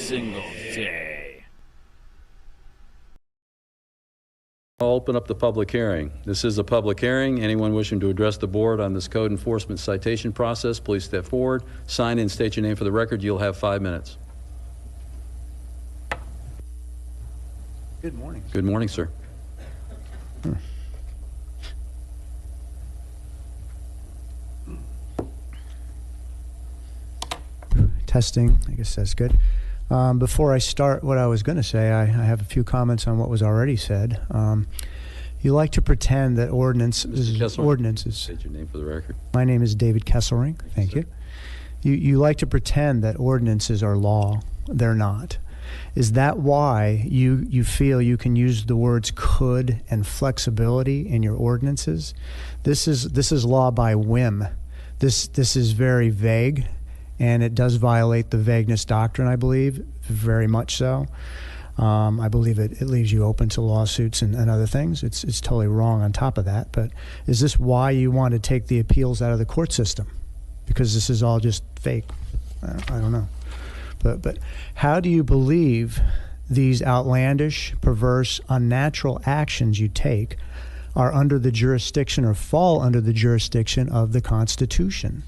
single day. I'll open up the public hearing. This is a public hearing. Anyone wishing to address the board on this code enforcement citation process, please step forward, sign in, state your name for the record. You'll have 5 minutes. Good morning. Good morning, sir. Testing, I guess that's good. Before I start what I was going to say, I have a few comments on what was already said. You like to pretend that ordinances... State your name for the record. My name is David Kesselring. Thank you. You like to pretend that ordinances are law. They're not. Is that why you feel you can use the words could and flexibility in your ordinances? This is law by whim. This is very vague, and it does violate the vagueness doctrine, I believe, very much so. I believe it leaves you open to lawsuits and other things. It's totally wrong on top of that. But is this why you want to take the appeals out of the court system? Because this is all just fake? I don't know. But how do you believe these outlandish, perverse, unnatural actions you take are under the jurisdiction or fall under the jurisdiction of the Constitution?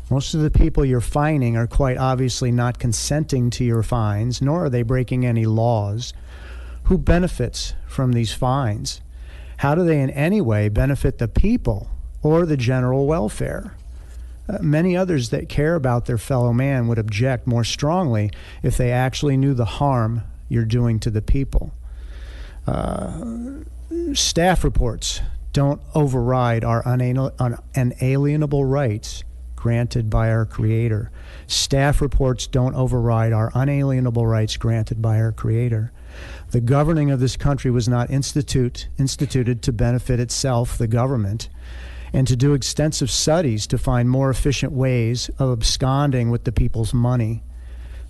Most of the people you're fining are quite obviously not consenting to your fines, nor are they breaking any laws. Who benefits from these fines? How do they in any way benefit the people or the general welfare? Many others that care about their fellow man would object more strongly if they actually knew the harm you're doing to the people. Staff reports don't override our unalienable rights granted by our Creator. Staff reports don't override our unalienable rights granted by our Creator. The governing of this country was not instituted to benefit itself, the government, and to do extensive studies to find more efficient ways of absconding with the people's money.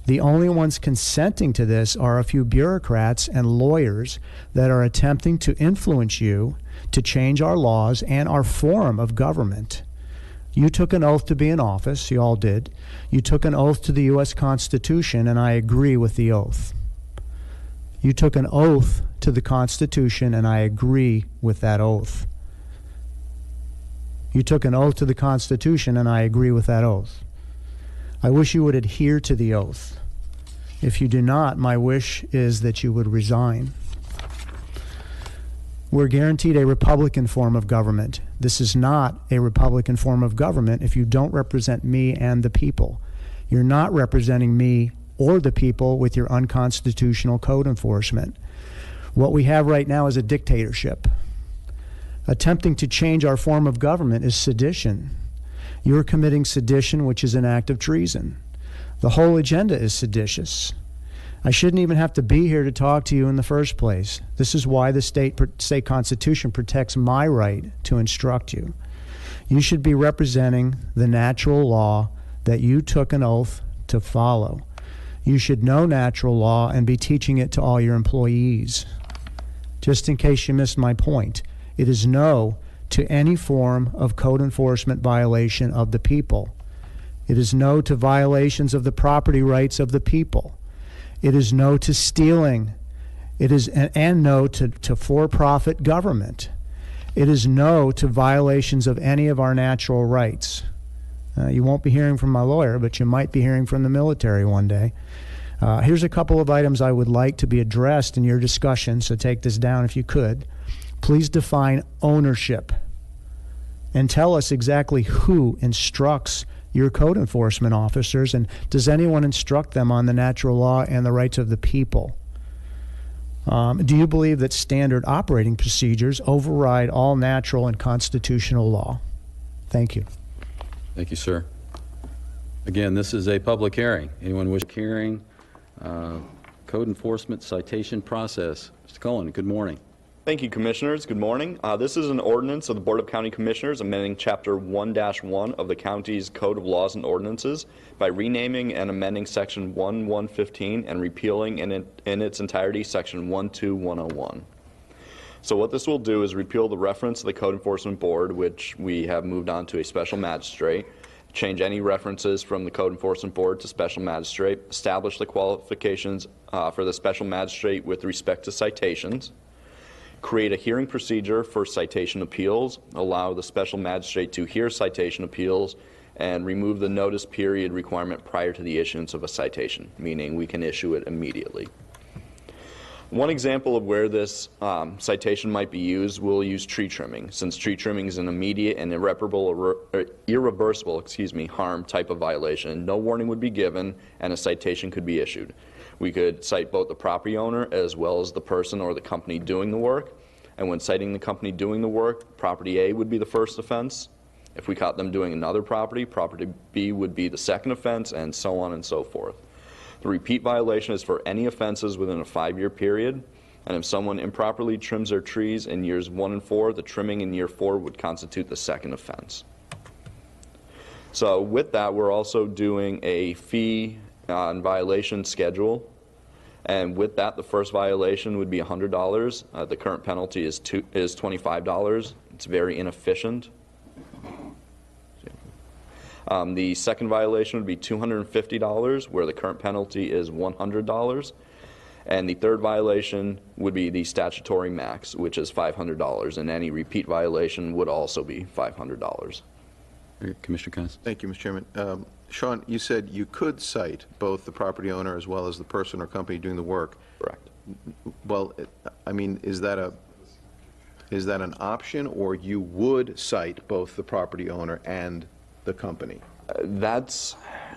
The only ones consenting to this are a few bureaucrats and lawyers that are attempting to influence you to change our laws and our form of government. You took an oath to be in office, you all did. You took an oath to the U.S. Constitution, and I agree with the oath. You took an oath to the Constitution, and I agree with that oath. You took an oath to the Constitution, and I agree with that oath. I wish you would adhere to the oath. If you do not, my wish is that you would resign. We're guaranteed a Republican form of government. This is not a Republican form of government if you don't represent me and the people. You're not representing me or the people with your unconstitutional code enforcement. What we have right now is a dictatorship. Attempting to change our form of government is sedition. You're committing sedition, which is an act of treason. The whole agenda is seditious. I shouldn't even have to be here to talk to you in the first place. This is why the state constitution protects my right to instruct you. You should be representing the natural law that you took an oath to follow. You should know natural law and be teaching it to all your employees. Just in case you missed my point, it is no to any form of code enforcement violation of the people. It is no to violations of the property rights of the people. It is no to stealing. It is and no to for-profit government. It is no to violations of any of our natural rights. You won't be hearing from my lawyer, but you might be hearing from the military one day. Here's a couple of items I would like to be addressed in your discussion, so take this down if you could. Please define ownership and tell us exactly who instructs your code enforcement officers, and does anyone instruct them on the natural law and the rights of the people? Do you believe that standard operating procedures override all natural and constitutional law? Thank you. Thank you, sir. Again, this is a public hearing. Anyone wish hearing code enforcement citation process? Mr. Cullen, good morning. Thank you, Commissioners. Good morning. This is an ordinance of the Board of County Commissioners amending Chapter 1-1 of the county's Code of Laws and Ordinances by renaming and amending Section 1-115 and repealing in its entirety Section 1-101. So what this will do is repeal the reference to the Code Enforcement Board, which we have moved on to a special magistrate, change any references from the Code Enforcement Board to special magistrate, establish the qualifications for the special magistrate with respect to citations, create a hearing procedure for citation appeals, allow the special magistrate to hear citation appeals, and remove the notice period requirement prior to the issuance of a citation, meaning we can issue it immediately. One example of where this citation might be used, we'll use tree trimming, since tree trimming is an immediate and irreversible harm type of violation. No warning would be given, and a citation could be issued. We could cite both the property owner as well as the person or the company doing the work. And when citing the company doing the work, property A would be the first offense. If we caught them doing another property, property B would be the second offense, and so on and so forth. The repeat violation is for any offenses within a 5-year period, and if someone improperly trims their trees in years 1 and 4, the trimming in year 4 would constitute the second offense. So with that, we're also doing a fee and violation schedule, and with that, the first violation would be $100. The current penalty is $25. It's very inefficient. The second violation would be $250, where the current penalty is $100. And the third violation would be the statutory max, which is $500, and any repeat violation would also be $500. Commissioner Connors. Thank you, Mr. Chairman. Sean, you said you could cite both the property owner as well as the person or company doing the work. Correct. Well, I mean, is that an option, or you would cite both the property owner and the company?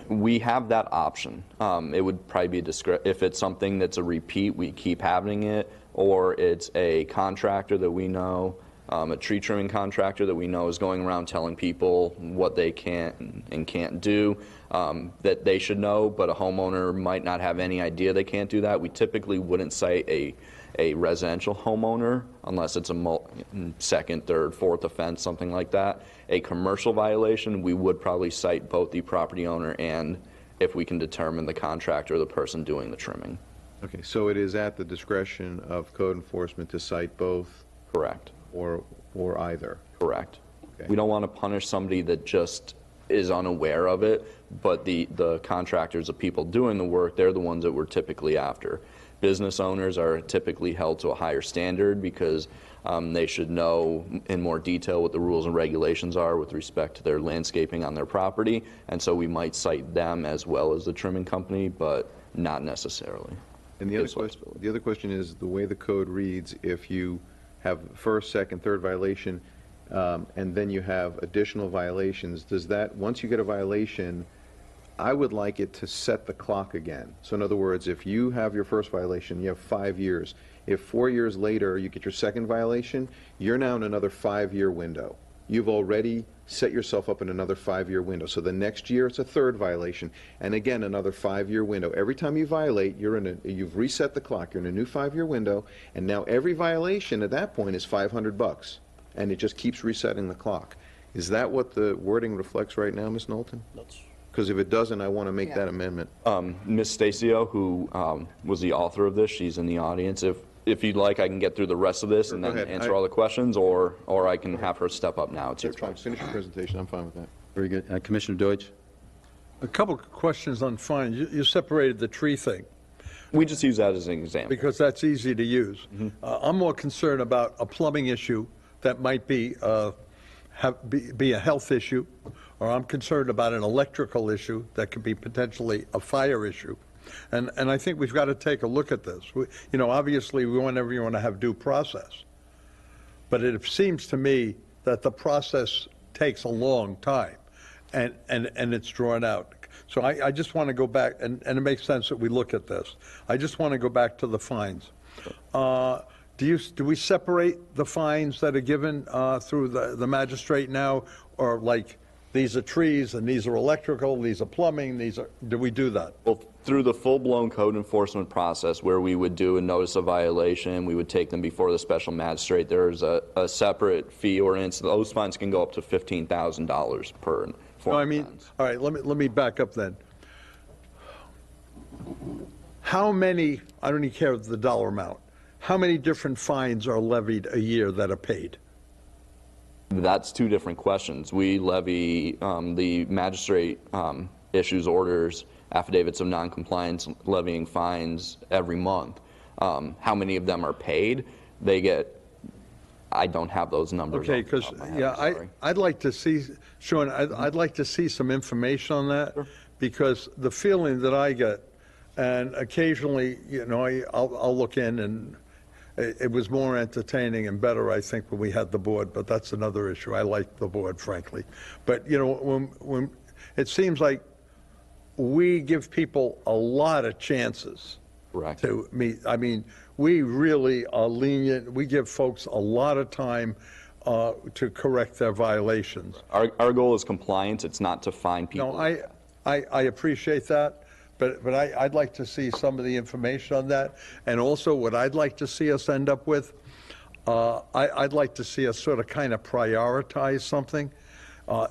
We have that option. It would probably be if it's something that's a repeat, we keep having it, or it's a contractor that we know, a tree trimming contractor that we know is going around telling people what they can and can't do, that they should know, but a homeowner might not have any idea they can't do that. We typically wouldn't cite a residential homeowner unless it's a second, third, fourth offense, something like that. A commercial violation, we would probably cite both the property owner and, if we can determine, the contractor or the person doing the trimming. Okay, so it is at the discretion of code enforcement to cite both? Correct. Or either? Correct. Okay. We don't want to punish somebody that just is unaware of it, but the contractors, the people doing the work, they're the ones that we're typically after. Business owners are typically held to a higher standard because they should know in more detail what the rules and regulations are with respect to their landscaping on their property, and so we might cite them as well as the trimming company, but not necessarily. And the other question is, the way the code reads, if you have first, second, third violation, and then you have additional violations, does that, once you get a violation, I would like it to set the clock again. So in other words, if you have your first violation, you have 5 years. If 4 years later you get your second violation, you're now in another 5-year window. You've already set yourself up in another 5-year window. So the next year it's a third violation, and again another 5-year window. Every time you violate, you've reset the clock. You're in a new 5-year window, and now every violation at that point is $500, and it just keeps resetting the clock. Is that what the wording reflects right now, Ms. Knowlton? Because if it doesn't, I want to make that amendment. Ms. Stacio, who was the author of this, she's in the audience. If you'd like, I can get through the rest of this and then answer all the questions, or I can have her step up now. It's your choice. Finish your presentation. I'm fine with that. Very good. Commissioner Deutsch. A couple of questions on fines. You separated the tree thing. We just use that as an example. Because that's easy to use. I'm more concerned about a plumbing issue that might be a health issue, or I'm concerned about an electrical issue that could be potentially a fire issue. And I think we've got to take a look at this. Obviously we want everyone to have due process. But it seems to me that the process takes a long time and it's drawn out. So I just want to go back, and it makes sense that we look at this. I just want to go back to the fines. Do we separate the fines that are given through the magistrate now, or like these are trees and these are electrical, these are plumbing, do we do that? Well, through the full-blown code enforcement process, where we would do a notice of violation, we would take them before the special magistrate. There's a separate fee ordinance. Those fines can go up to $15,000 per form offense. All right, let me back up then. How many, I don't even care the dollar amount, how many different fines are levied a year that are paid? That's two different questions. We levy, the magistrate issues orders, affidavits of noncompliance, levying fines every month. How many of them are paid? They get, I don't have those numbers. Okay, off the because, top of my head, yeah, I'm sorry. I'd like to see, Sean, I'd like to see some information on that, because the feeling that I get, and occasionally, you know, I'll look in, and it was more entertaining and better, I think, when we had the board, but that's another issue. I like the board, frankly. But, you know, when it seems like we give people a lot of chances Correct. to meet. I mean, we really are lenient. We give folks a lot of time to correct their violations. Our goal is compliance. It's not to fine people. No, I appreciate that, but I'd like to see some of the information on that. And also, what I'd like to see us end up with, I'd like to see us sort of kind of prioritize something.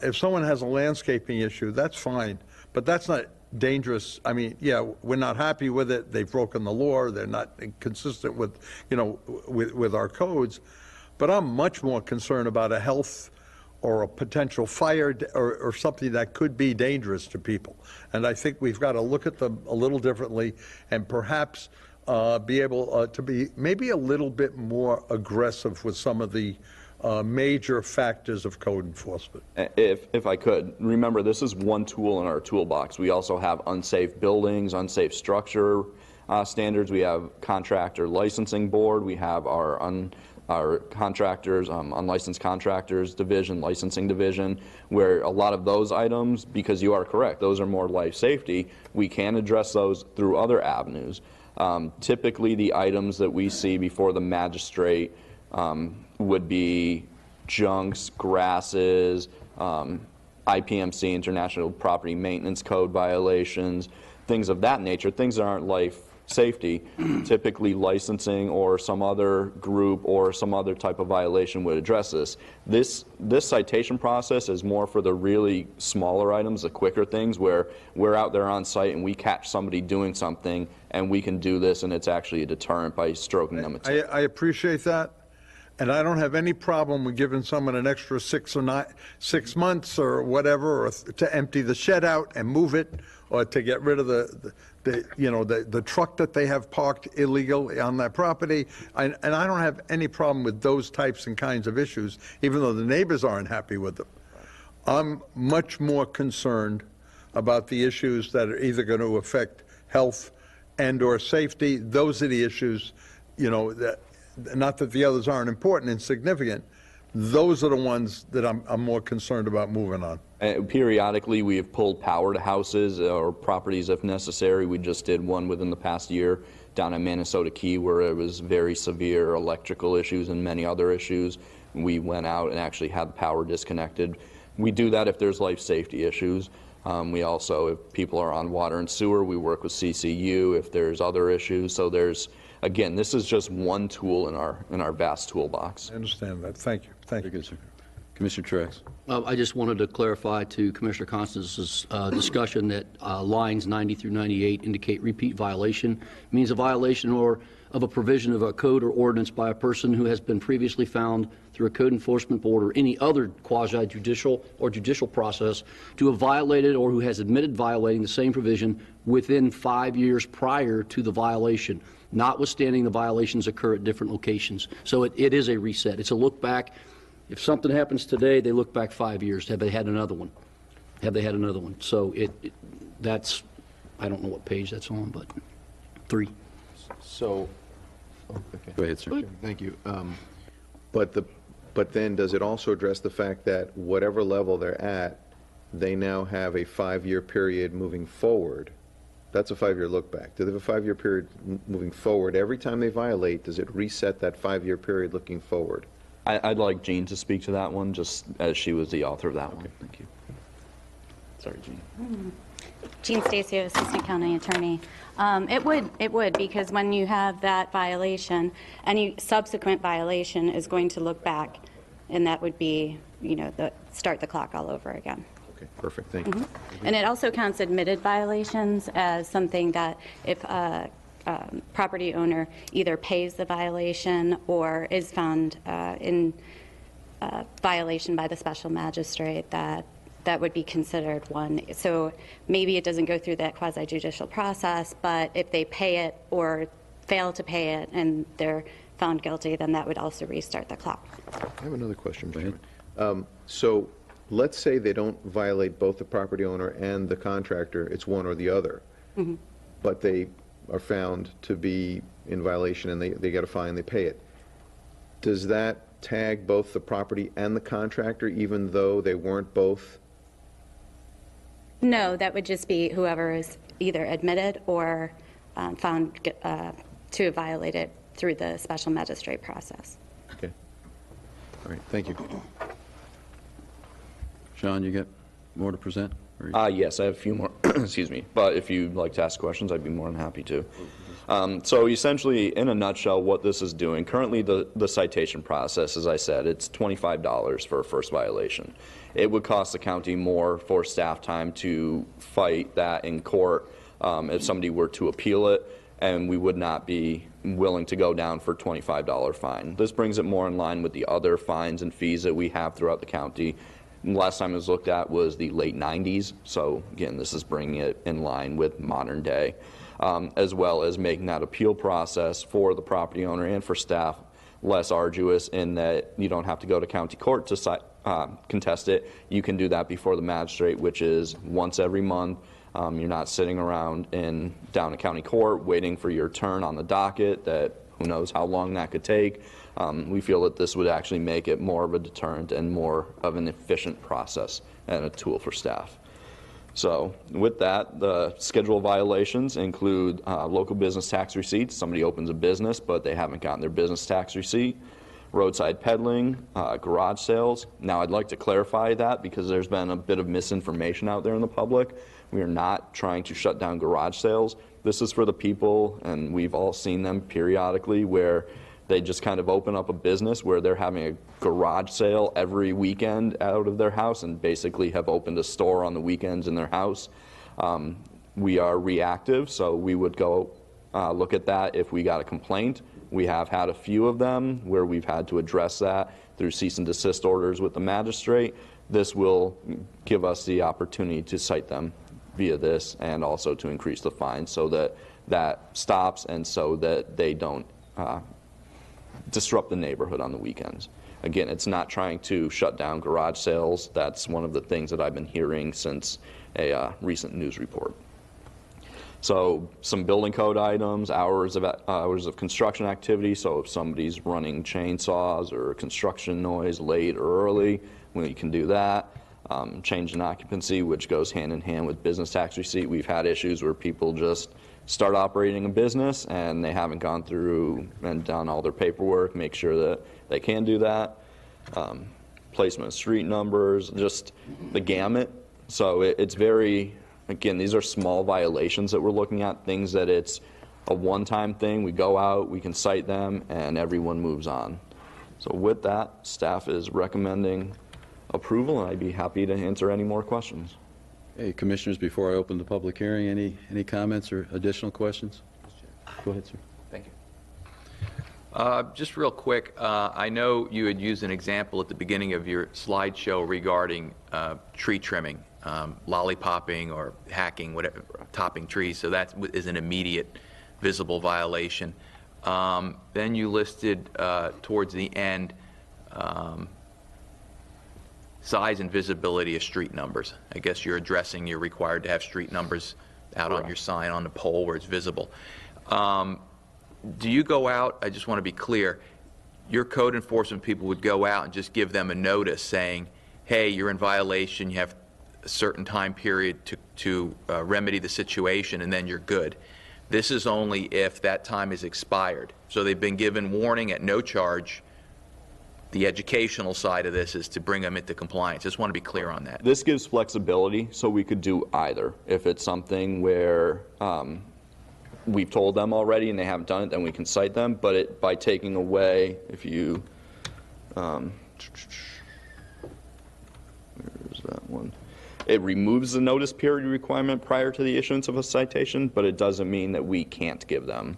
If someone has a landscaping issue, that's fine, but that's not dangerous. I mean, yeah, we're not happy with it. They've broken the law. They're not consistent with, you know, with our codes. But I'm much more concerned about a health or a potential fire or something that could be dangerous to people. And I think we've got to look at them a little differently and perhaps be able to be maybe a little bit more aggressive with some of the major factors of code enforcement. If I could, remember, this is one tool in our toolbox. We also have unsafe buildings, unsafe structure standards. We have contractor licensing board. We have our contractors, unlicensed contractors division, licensing division, where a lot of those items, because you are correct, those are more life safety, we can address those through other avenues. Typically, the items that we see before the magistrate would be junks, grasses, IPMC, International Property Maintenance Code violations, things of that nature, things that aren't life safety. Typically licensing or some other group or some other type of violation would address this. This citation process is more for the really smaller items, the quicker things, where we're out there on site and we catch somebody doing something and we can do this and it's actually a deterrent by stroking them. I appreciate that. And I don't have any problem with giving someone an extra 6 months or whatever, or to empty the shed out and move it, or to get rid of the truck that they have parked illegally on that property. And I don't have any problem with those types and kinds of issues, even though the neighbors aren't happy with them. I'm much more concerned about the issues that are either going to affect health and or safety. Those are the issues, you know, that, not that the others aren't important and significant, those are the ones that I'm more concerned about moving on. Periodically, we have pulled power to houses or properties if necessary. We just did one within the past year down in Minnesota Key where it was very severe electrical issues and many other issues. We went out and actually had the power disconnected. We do that if there's life safety issues. We also, if people are on water and sewer, we work with CCU if there's other issues. So there's, again, this is just one tool in our vast toolbox. I understand that. Thank you. Thank you. Very good, sir. Commissioner Truex. I just wanted to clarify to Commissioner Constance's discussion that lines 90 through 98 indicate repeat violation. Means a violation or of a provision of a code or ordinance by a person who has been previously found through a code enforcement board or any other quasi-judicial or judicial process to have violated or who has admitted violating the same provision within 5 years prior to the violation, notwithstanding the violations occur at different locations. So it is a reset. It's a look back. If something happens today, they look back 5 years. Have they had another one? Have they had another one? So that's, I don't know what page that's on, but 3. So, okay. Go ahead, sir. Thank you. But then does it also address the fact that whatever level they're at, they now have a 5-year period moving forward? That's a 5-year look back. Do they have a 5-year period moving forward? Every time they violate, does it reset that 5-year period looking forward? I'd like Jean to speak to that one, just as she was the author of that one. Thank you. Sorry, Jean. Jean Stacio, Assistant County Attorney. It would, because when you have that violation, any subsequent violation is going to look back, and that would be, you know, start the clock all over again. Okay, perfect, thank you. And it also counts admitted violations as something that if a property owner either pays the violation or is found in violation by the special magistrate, that would be considered one. So maybe it doesn't go through that quasi-judicial process, but if they pay it or fail to pay it and they're found guilty, then that would also restart the clock. I have another question, Mr. Chairman. So let's say they don't violate both the property owner and the contractor, it's one or the other, but they are found to be in violation and they get a fine, they pay it. Does that tag both the property and the contractor, even though they weren't both? No, that would just be whoever is either admitted or found to have violated through the special magistrate process. Okay. All right, thank you. Sean, you got more to present? Or Yes, I have a few more, excuse me, but if you'd like to ask questions, I'd be more than happy to. So essentially, in a nutshell, what this is doing, currently the citation process, as I said, it's $25 for a first violation. It would cost the county more for staff time to fight that in court if somebody were to appeal it, and we would not be willing to go down for $25 fine. This brings it more in line with the other fines and fees that we have throughout the county. Last time it was looked at was the late 90s, so again, this is bringing it in line with modern day, as well as making that appeal process for the property owner and for staff less arduous in that you don't have to go to county court to contest it. You can do that before the magistrate, which is once every month. You're not sitting around down at county court waiting for your turn on the docket that who knows how long that could take. We feel that this would actually make it more of a deterrent and more of an efficient process and a tool for staff. So with that, the schedule of violations include local business tax receipts. Somebody opens a business, but they haven't gotten their business tax receipt. Roadside peddling, garage sales. Now I'd like to clarify that because there's been a bit of misinformation out there in the public. We are not trying to shut down garage sales. This is for the people, and we've all seen them periodically, where they just kind of open up a business where they're having a garage sale every weekend out of their house and basically have opened a store on the weekends in their house. We are reactive, so we would go look at that if we got a complaint. We have had a few of them where we've had to address that through cease and desist orders with the magistrate. This will give us the opportunity to cite them via this and also to increase the fine so that that stops and so that they don't disrupt the neighborhood on the weekends. Again, it's not trying to shut down garage sales. That's one of the things that I've been hearing since a recent news report. So some building code items, hours of construction activity. So if somebody's running chainsaws or construction noise late or early, we can do that. Change in occupancy, which goes hand in hand with business tax receipt. We've had issues where people just start operating a business and they haven't gone through and done all their paperwork, make sure that they can do that. Placement of street numbers, just the gamut. So it's very, again, these are small violations that we're looking at, things that it's a one-time thing. We go out, we can cite them, and everyone moves on. So with that, staff is recommending approval, and I'd be happy to answer any more questions. Hey, Commissioners, before I open the public hearing, any comments or additional questions? Go ahead, sir. Thank you. Just real quick, I know you had used an example at the beginning of your slideshow regarding tree trimming, lollipopping or hacking, whatever, topping trees, so that is an immediate visible violation. Then you listed towards the end size and visibility of street numbers. I guess you're addressing you're required to have street numbers out on your sign on the pole where it's visible. Do you go out, I just want to be clear, your code enforcement people would go out and just give them a notice saying, hey, you're in violation, you have a certain time period to remedy the situation, and then you're good. This is only if that time is expired. So they've been given warning at no charge. The educational side of this is to bring them into compliance. Just want to be clear on that. This gives flexibility, so we could do either. If it's something where we've told them already and they haven't done it, then we can cite them. But by taking away, if you, where's that one? It removes the notice period requirement prior to the issuance of a citation, but it doesn't mean that we can't give them.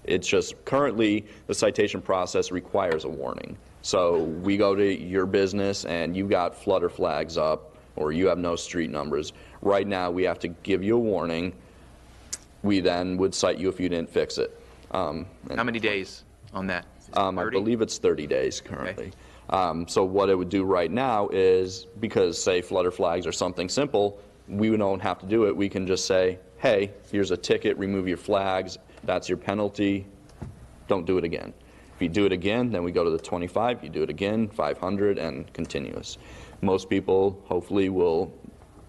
It's just currently the citation process requires a warning. So we go to your business and you got flutter flags up or you have no street numbers. Right now, we have to give you a warning. We then would cite you if you didn't fix it. How many days on that? I 30? believe it's 30 days currently. So what it would do right now is, because say flutter flags are something simple, we don't have to do it. We can just say, hey, here's a ticket, remove your flags, that's your penalty, don't do it again. If you do it again, then we go to the 25, you do it again, 500, and continuous. Most people hopefully will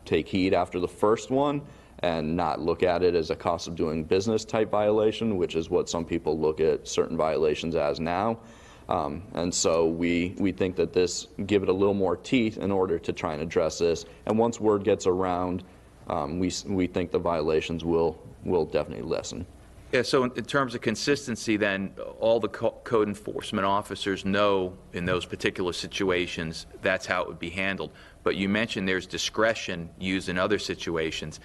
take heed after the first one and not look at it as a cost of doing business type violation, which is what some people look at certain violations as now. And so we think that this give it a little more teeth in order to try and address this. And once word gets around, we think the violations will definitely lessen. Yeah, so in terms of consistency, then, all the code enforcement officers know in those particular situations that's how it would be handled. But you mentioned there's discretion used in other situations.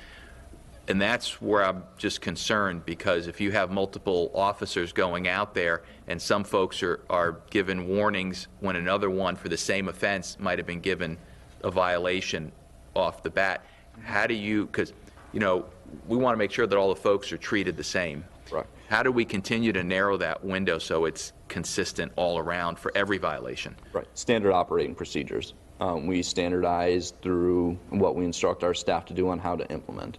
And that's where I'm just concerned, because if you have multiple officers going out there and some folks are given warnings when another one for the same offense might have been given a violation off the bat, how do you, because, you know, we want to make sure that all the folks are treated the same. Right. How do we continue to narrow that window so it's consistent all around for every violation? Right. Standard operating procedures. We standardize through what we instruct our staff to do on how to implement.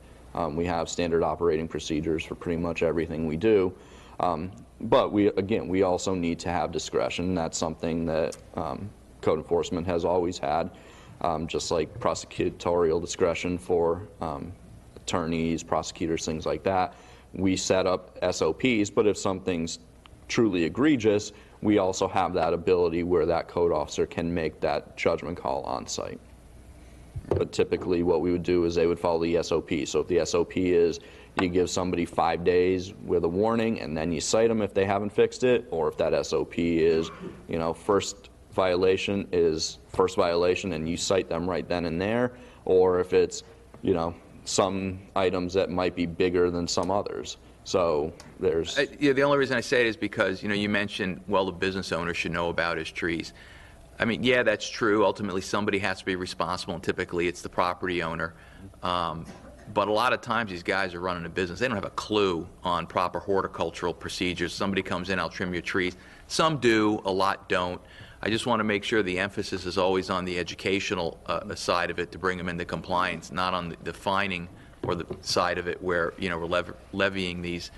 We have standard operating procedures for pretty much everything we do. But we also need to have discretion. That's something that code enforcement has always had, just like prosecutorial discretion for attorneys, prosecutors, things like that. We set up SOPs, but if something's truly egregious, we also have that ability where that code officer can make that judgment call on site. But typically what we would do is they would follow the SOP. So if the SOP is you give somebody 5 days with a warning and then you cite them if they haven't fixed it, or if that SOP is, you know, first violation is first violation and you cite them right then and there, or if it's, you know, some items that might be bigger than some others. So there's... Yeah, the only reason I say it is because, you know, you mentioned, well, the business owner should know about his trees. I mean, yeah, that's true. Ultimately, somebody has to be responsible, and typically it's the property owner. But a lot of times these guys are running a business. They don't have a clue on proper horticultural procedures. Somebody comes in, I'll trim your trees. Some do, a lot don't. I just want to make sure the emphasis is always on the educational side of it to bring them into compliance, not on the fining or the side of it where, you know, we're levying these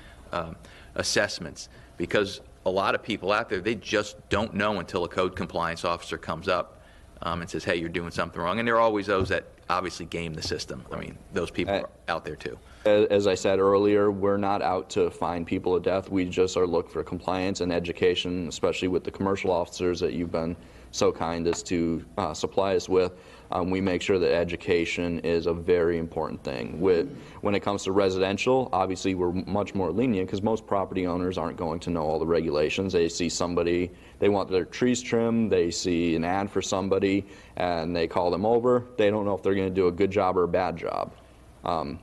assessments. Because a lot of people out there, they just don't know until a code compliance officer comes up and says, hey, you're doing something wrong. And there are always those that obviously game the system. I mean, those people are out there too. As I said earlier, we're not out to fine people to death. We just are looking for compliance and education, especially with the commercial officers that you've been so kind as to supply us with. We make sure that education is a very important thing. When it comes to residential, obviously we're much more lenient because most property owners aren't going to know all the regulations. They see somebody, they want their trees trimmed, they see an ad for somebody, and they call them over. They don't know if they're going to do a good job or a bad job.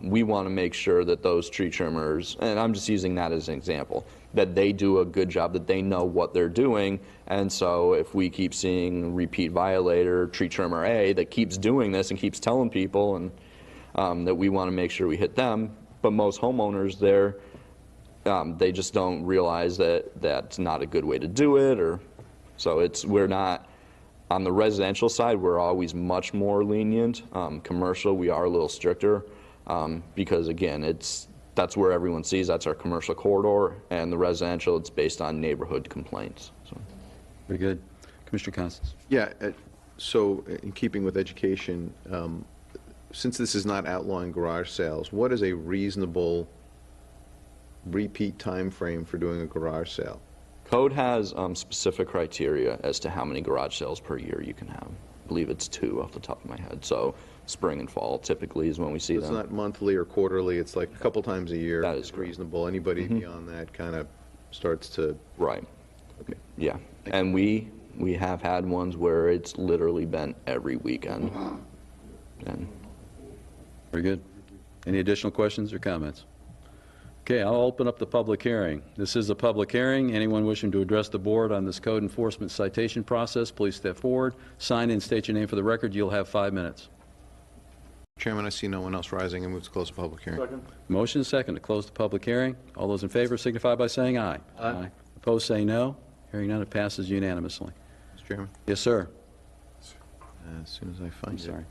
We want to make sure that those tree trimmers, and I'm just using that as an example, that they do a good job, that they know what they're doing. And so if we keep seeing repeat violator, tree trimmer A, that keeps doing this and keeps telling people, and that we want to make sure we hit them. But most homeowners there, they just don't realize that that's not a good way to do it. Or so we're not, on the residential side, we're always much more lenient. Commercial, we are a little stricter. Because again, that's where everyone sees, that's our commercial corridor, and the residential, it's based on neighborhood complaints. So. Very good. Commissioner Constance. Yeah, so in keeping with education, since this is not outlawing garage sales, what is a reasonable repeat time frame for doing a garage sale? Code has specific criteria as to how many garage sales per year you can have. I believe it's 2 off the top of my head. So spring and fall typically is when we see them. It's not monthly or quarterly, it's like a couple times a year. That is correct. Reasonable. Anybody beyond that kind of starts to... Right. Okay. Yeah. And we have had ones where it's literally been every weekend. And Very good. Any additional questions or comments? Okay, I'll open up the public hearing. This is a public hearing. Anyone wishing to address the board on this code enforcement citation process, please step forward, sign in, state your name for the record. You'll have 5 minutes. Chairman, I see no one else rising. I move to close the public hearing. Motion is second to close the public hearing. All those in favor signify by saying aye. Aye. Opposed, say no. Hearing none, it passes unanimously. Mr. Chairman, Yes, sir. as soon as I find I'm it. sorry.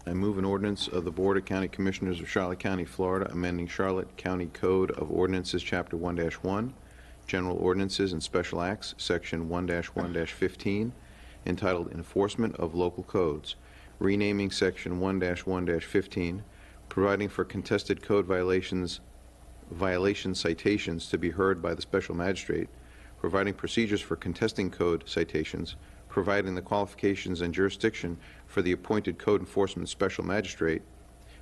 I move an ordinance of the Board of County Commissioners of Charlotte County, Florida, amending Charlotte County Code of Ordinances, Chapter 1-1, General Ordinances and Special Acts, Section 1-1-15, entitled Enforcement of Local Codes, renaming Section 1-1-15, providing for contested code violation citations to be heard by the special magistrate, providing procedures for contesting code citations, providing the qualifications and jurisdiction for the appointed code enforcement special magistrate,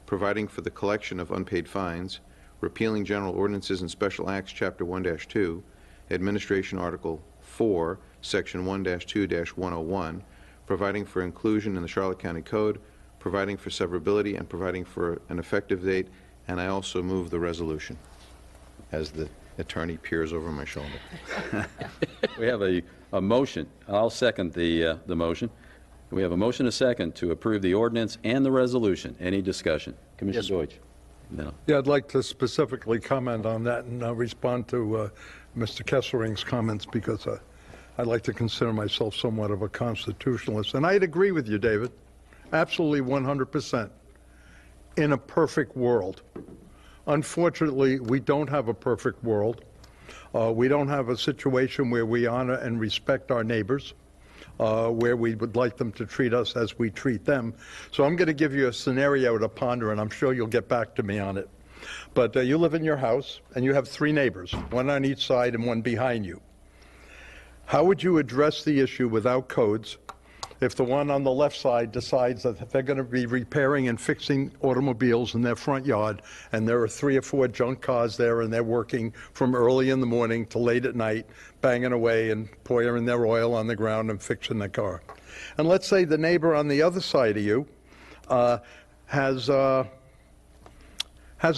providing for the collection of unpaid fines, repealing general ordinances and special acts, Chapter 1-2, Administration Article 4, Section 1-2-101, providing for inclusion in the Charlotte County Code, providing for severability, and providing for an effective date. And I also move the resolution as the attorney peers over my shoulder. We have a motion. I'll second the motion. We have a motion, a second, to approve the ordinance and the resolution. Any discussion? Commissioner Yes. Deutsch? No. Yeah, I'd like to specifically comment on that and respond to Mr. Kessering's comments, because I like to consider myself somewhat of a constitutionalist. And I'd agree with you, David, absolutely 100%, in a perfect world. Unfortunately, we don't have a perfect world. We don't have a situation where we honor and respect our neighbors, where we would like them to treat us as we treat them. So I'm going to give you a scenario to ponder, and I'm sure you'll get back to me on it. But you live in your house, and you have 3 neighbors, one on each side and one behind you. How would you address the issue without codes if the one on the left side decides that they're going to be repairing and fixing automobiles in their front yard, and there are 3 or 4 junk cars there, and they're working from early in the morning to late at night, banging away and pouring their oil on the ground and fixing the car? And let's say the neighbor on the other side of you has a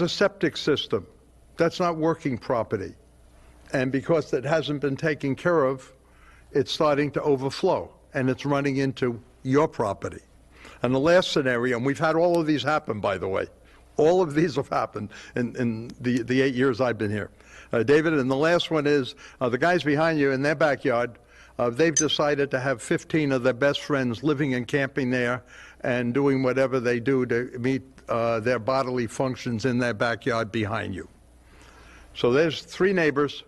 septic system that's not working properly, and because it hasn't been taken care of, it's starting to overflow, and it's running into your property. And the last scenario, and we've had all of these happen, by the way. All of these have happened in the 8 years I've been here. David, and the last one is the guys behind you in their backyard, they've decided to have 15 of their best friends living and camping there and doing whatever they do to meet their bodily functions in their backyard behind you. So there's 3 neighbors.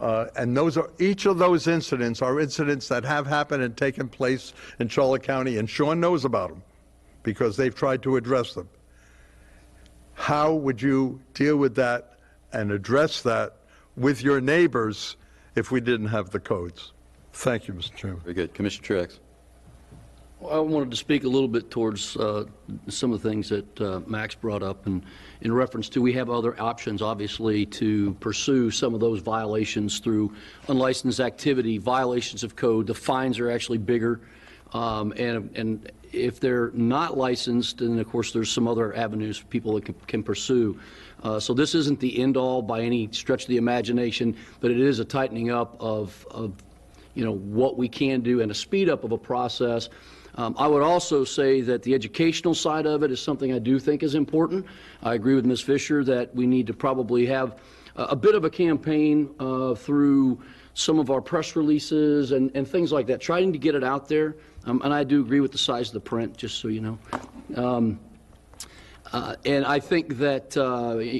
And each of those incidents are incidents that have happened and taken place in Charlotte County, and Sean knows about them because they've tried to address them. How would you deal with that and address that with your neighbors if we didn't have the codes? Thank you, Mr. Chairman. Very good. Commissioner Truex? I wanted to speak a little bit towards some of the things that Max brought up, and in reference to, we have other options, obviously, to pursue some of those violations through unlicensed activity, violations of code. The fines are actually bigger, and if they're not licensed, then of course there's some other avenues people that can pursue. So this isn't the end-all by any stretch of the imagination, but it is a tightening up of what we can do and a speed up of a process. I would also say that the educational side of it is something I do think is important. I agree with Ms. Fisher that we need to probably have a bit of a campaign through some of our press releases and things like that, trying to get it out there. And I do agree with the size of the print, just so you know. And I think that,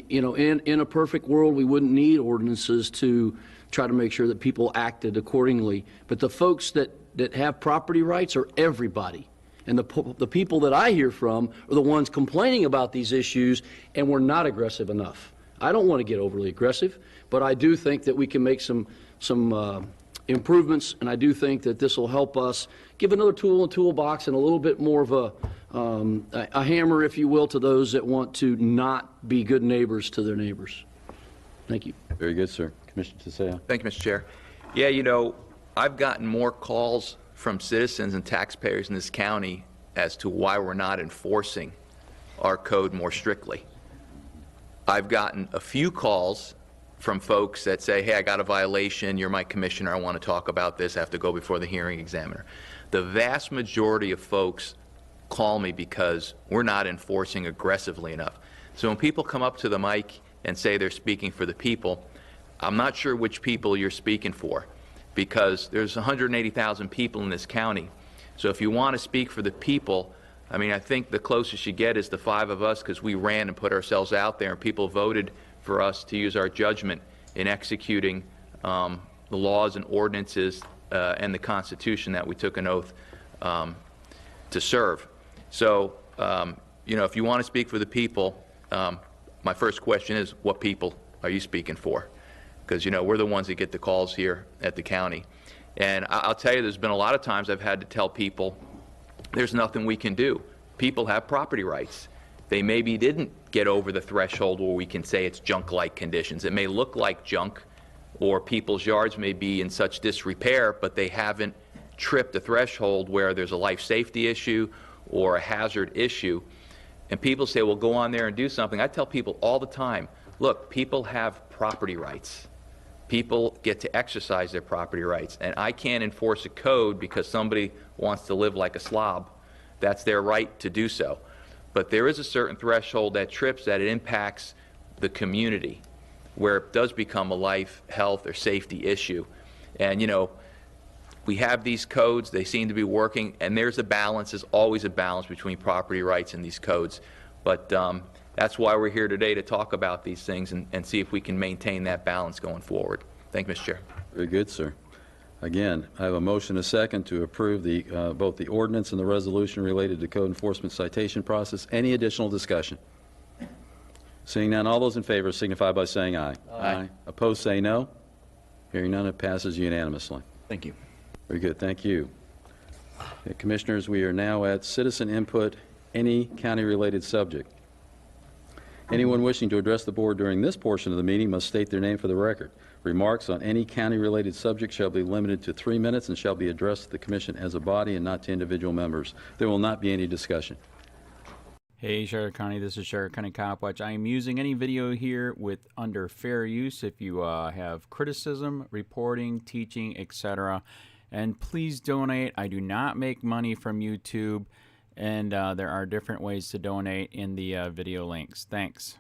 in a perfect world, we wouldn't need ordinances to try to make sure that people acted accordingly. But the folks that have property rights are everybody. And the people that I hear from are the ones complaining about these issues, and we're not aggressive enough. I don't want to get overly aggressive, but I do think that we can make some improvements, and I do think that this will help us give another tool in the toolbox and a little bit more of a hammer, if you will, to those that want to not be good neighbors to their neighbors. Thank you. Very good, sir. Commissioner Tiseo? Thank you, Mr. Chair. Yeah, I've gotten more calls from citizens and taxpayers in this county as to why we're not enforcing our code more strictly. I've gotten a few calls from folks that say, hey, I got a violation, you're my commissioner, I want to talk about this, I have to go before the hearing examiner. The vast majority of folks call me because we're not enforcing aggressively enough. So when people come up to the mic and say they're speaking for the people, I'm not sure which people you're speaking for, because there's 180,000 people in this county. So if you want to speak for the people, I mean, I think the closest you get is the 5 of us, because we ran and put ourselves out there and people voted for us to use our judgment in executing the laws and ordinances and the Constitution that we took an oath to serve. So, you know, if you want to speak for the people, my first question is, what people are you speaking for? Because, you know, we're the ones that get the calls here at the county. And I'll tell you, there's been a lot of times I've had to tell people, there's nothing we can do. People have property rights. They maybe didn't get over the threshold where we can say it's junk-like conditions. It may look like junk, or people's yards may be in such disrepair, but they haven't tripped a threshold where there's a life safety issue or a hazard issue. And people say, well, go on there and do something. I tell people all the time, look, people have property rights. People get to exercise their property rights. And I can't enforce a code because somebody wants to live like a slob. That's their right to do so. But there is a certain threshold that trips that it impacts the community, where it does become a life, health, or safety issue. And, you know, we have these codes, they seem to be working, and there's a balance, there's always a balance between property rights and these codes. But that's why we're here today, to talk about these things and see if we can maintain that balance going forward. Thank you, Mr. Chair. Very good, sir. Again, I have a motion and a second to approve the, both the ordinance and the resolution related to code enforcement citation process. Any additional discussion? Seeing none, all those in favor signify by saying aye. Aye. Opposed, say no. Hearing none, it passes unanimously. Thank you. Very good, thank you. Okay, Commissioners, we are now at citizen input, any county-related subject. Anyone wishing to address the board during this portion of the meeting must state their name for the record. Remarks on any county-related subject shall be limited to 3 minutes and shall be addressed to the commission as a body and not to individual members. There will not be any discussion. Hey, Sheriff County, this is Sheriff County Cop Watch. I am using any video here with under fair use if you have criticism, reporting, teaching, etc. And please donate. I do not make money from YouTube, and there are different ways to donate in the video links. Thanks.